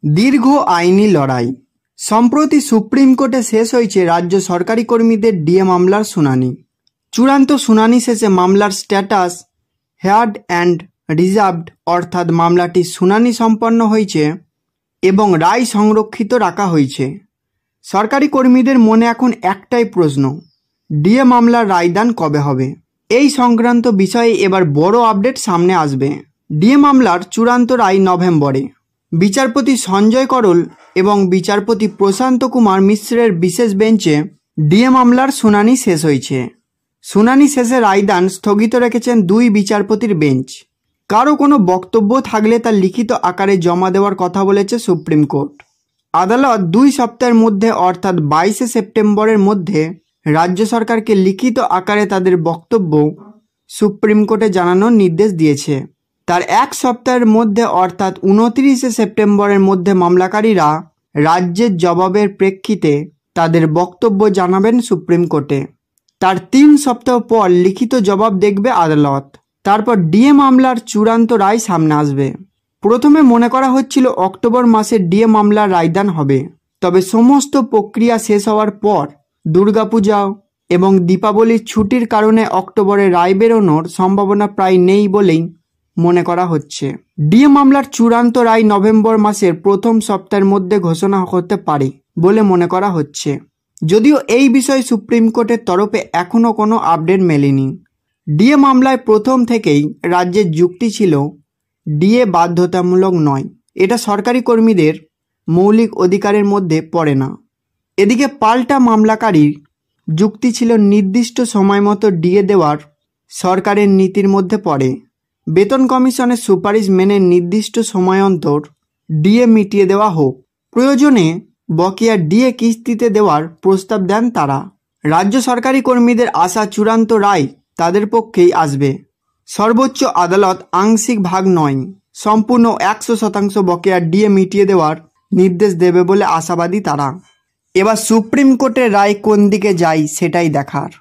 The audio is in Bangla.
দীর্ঘ আইনি লড়াই। সম্প্রতি সুপ্রিম কোর্টে শেষ হয়েছে রাজ্য সরকারি কর্মীদের ডিএ মামলার শুনানি। চূড়ান্ত শুনানি শেষে মামলার স্ট্যাটাস হেয়ার্ড অ্যান্ড রিজার্ভড অর্থাৎ মামলাটির শুনানি সম্পন্ন হয়েছে এবং রায় সংরক্ষিত রাখা হয়েছে। সরকারি কর্মীদের মনে এখন একটাই প্রশ্ন, ডিএ মামলার রায়দান কবে হবে? এই সংক্রান্ত বিষয়ে এবার বড় আপডেট সামনে আসবে। ডিএ মামলার চূড়ান্ত রায় নভেম্বরে। বিচারপতি সঞ্জয় করল এবং বিচারপতি প্রশান্ত কুমার মিশ্রের বিশেষ বেঞ্চে ডিএ মামলার শুনানি শেষ হয়েছে। শুনানি শেষে রায়দান স্থগিত রেখেছেন দুই বিচারপতির বেঞ্চ। কারো কোনো বক্তব্য থাকলে তা লিখিত আকারে জমা দেওয়ার কথা বলেছে সুপ্রিম কোর্ট। আদালত 2 সপ্তাহের মধ্যে অর্থাৎ 22শে সেপ্টেম্বরের মধ্যে রাজ্য সরকারকে লিখিত আকারে তাদের বক্তব্য সুপ্রিম কোর্টে জানানোর নির্দেশ দিয়েছে। তার 1 সপ্তাহের মধ্যে অর্থাৎ 29শে সেপ্টেম্বরের মধ্যে মামলাকারীরা রাজ্যের জবাবের প্রেক্ষিতে তাদের বক্তব্য জানাবেন সুপ্রিম কোর্টে। তার 3 সপ্তাহ পর লিখিত জবাব দেখবে আদালত। তারপর ডিএ মামলার চূড়ান্ত রায় সামনে আসবে। প্রথমে মনে করা হচ্ছিল অক্টোবর মাসে ডিএ মামলার রায়দান হবে, তবে সমস্ত প্রক্রিয়া শেষ হওয়ার পর দুর্গাপূজা এবং দীপাবলির ছুটির কারণে অক্টোবরে রায় বেরোনোর সম্ভাবনা প্রায় নেই বলেই মনে করা হচ্ছে। ডিএ মামলার চূড়ান্ত রায় নভেম্বর মাসের প্রথম সপ্তাহের মধ্যে ঘোষণা হতে পারে বলে মনে করা হচ্ছে, যদিও এই বিষয়ে সুপ্রিম কোর্টের তরফে এখনও কোনো আপডেট মেলেনি। ডিএ মামলায় প্রথম থেকেই রাজ্যের যুক্তি ছিল ডিএ বাধ্যতামূলক নয়, এটা সরকারি কর্মীদের মৌলিক অধিকারের মধ্যে পড়ে না। এদিকে পাল্টা মামলাকারীর যুক্তি ছিল নির্দিষ্ট সময় মতো ডিএ দেওয়ার সরকারের নীতির মধ্যে পড়ে। বেতন কমিশনের সুপারিশ মেনে নির্দিষ্ট সময় অন্তর ডিএ মিটিয়ে দেওয়া হোক, প্রয়োজনে বকেয়া ডিএ কিস্তিতে দেওয়ার প্রস্তাব দেন তারা। রাজ্য সরকারি কর্মীদের আশা চূড়ান্ত রায় তাদের পক্ষেই আসবে। সর্বোচ্চ আদালত আংশিক ভাগ নয়, সম্পূর্ণ 100% বকেয়া ডিএ মিটিয়ে দেওয়ার নির্দেশ দেবে বলে আশাবাদী তারা। এবার সুপ্রিম কোর্টের রায় কোন দিকে যায় সেটাই দেখার।